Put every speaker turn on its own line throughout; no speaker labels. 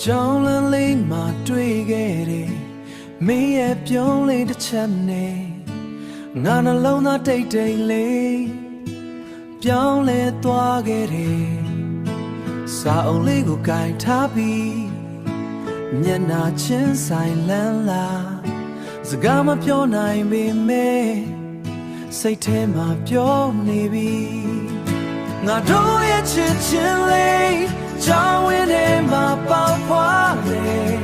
ကြောင်းလန်းလေးမှာတွေ့ခဲ့တယ်မင်းရဲ့ပြုံးလေးတစ်ချက်နဲ့ငါနှလုံးသားတိတ်တိတ်လေးပြောင်းလဲသွားခဲ့တယ်စာအုပ်လေးကိုကင်ထားပြီးမျက်နှာချင်းဆိုင်လန်းလာစကားမပြောနိုင်ပေမဲ့စိတ်ထဲမှာပြောနေပြီငါတို့ရဲ့ချစ်ချင်းလေးကြောင်းဝင်းထဲမှာပေါက်ဖွားတယ်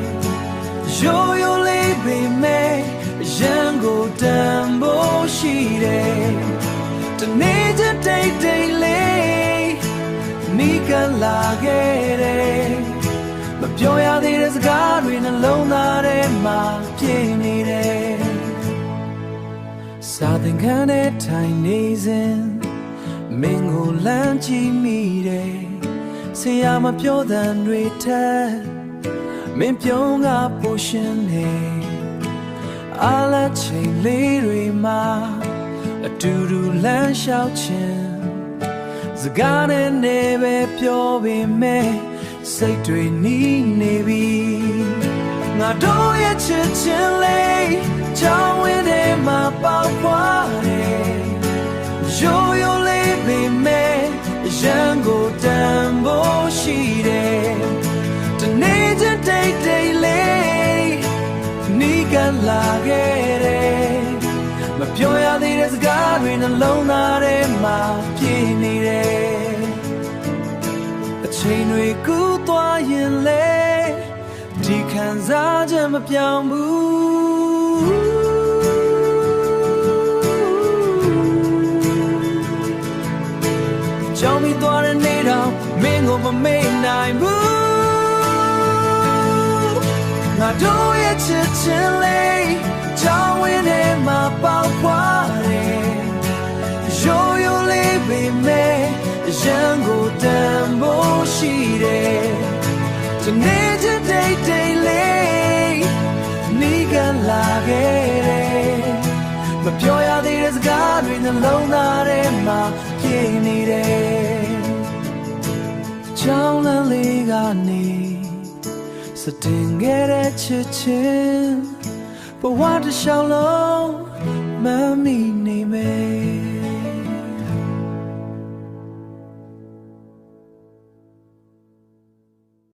ရိုးရိုးလေးပေမဲ့ရန်ကိုတန်ဖို့ရှိတယ်တနေ့ချင်းတိတ်တိတ်လေးမိကလာခဲ့တယ်မပြောရသေးတဲ့စကားတွေနှလုံးသားထဲမှာပြည့်နေတယ်စာသင်ခန်းထဲထိုင်နေစဉ်မင်းကိုလမ်းကြည့်မိတယ်ဆရာမပြောတဲ့တွေထက်မင်းပြုံးကပိုရှင်နေအားလက်ချိန်လေးတွေမှာအတူတူလမ်းလျှောက်ခြင်းစကားနဲ့နေပဲပြောပေမဲ့စိတ်တွေနီးနေပြီငါတို့ရဲ့ချစ်ချင်းလေးကြောင်းဝင်းထဲမှာပေါက်ဖွားတယ်ရိုးရိုးလေးပေမဲ့ရန်ကိုတန်ဖို့ရှိတယ်တနေ့ချင်းတိတ်တိတ်လေးနီးကလာခဲ့တယ်မပြောရသေးတဲ့စကားတွေနှလုံးသားထဲမှာပြည့်နေတယ်အချိန်တွေကူးသွားရင်လေဒီခံစားချက်မပြောင်းဘူးကြောင်းပြီးသွားတဲ့နေ့တော့မင်းကိုမမေ့နိုင်ဘူးငါတို့ရဲ့ချစ်ချင်းလေးကြောင်းဝင်းထဲမှာပေါက်ဖွားတယ်ရိုးရိုးလေးပေမဲ့ရန်ကိုတန်ဖို့ရှိတယ်ဒီနေ့ချင်းတိတ်တိတ်လေးနီးကလာခဲ့တယ်မပြောရသေးတဲ့စကားတွေနှလုံးသားထဲမှာပြည့်နေတယ်ကြောင်းလန်းလေးကနေစတင်ခဲ့တဲ့ချစ်ချင်းဘဝတစ်လျှောက်လုံးမမီနေမယ်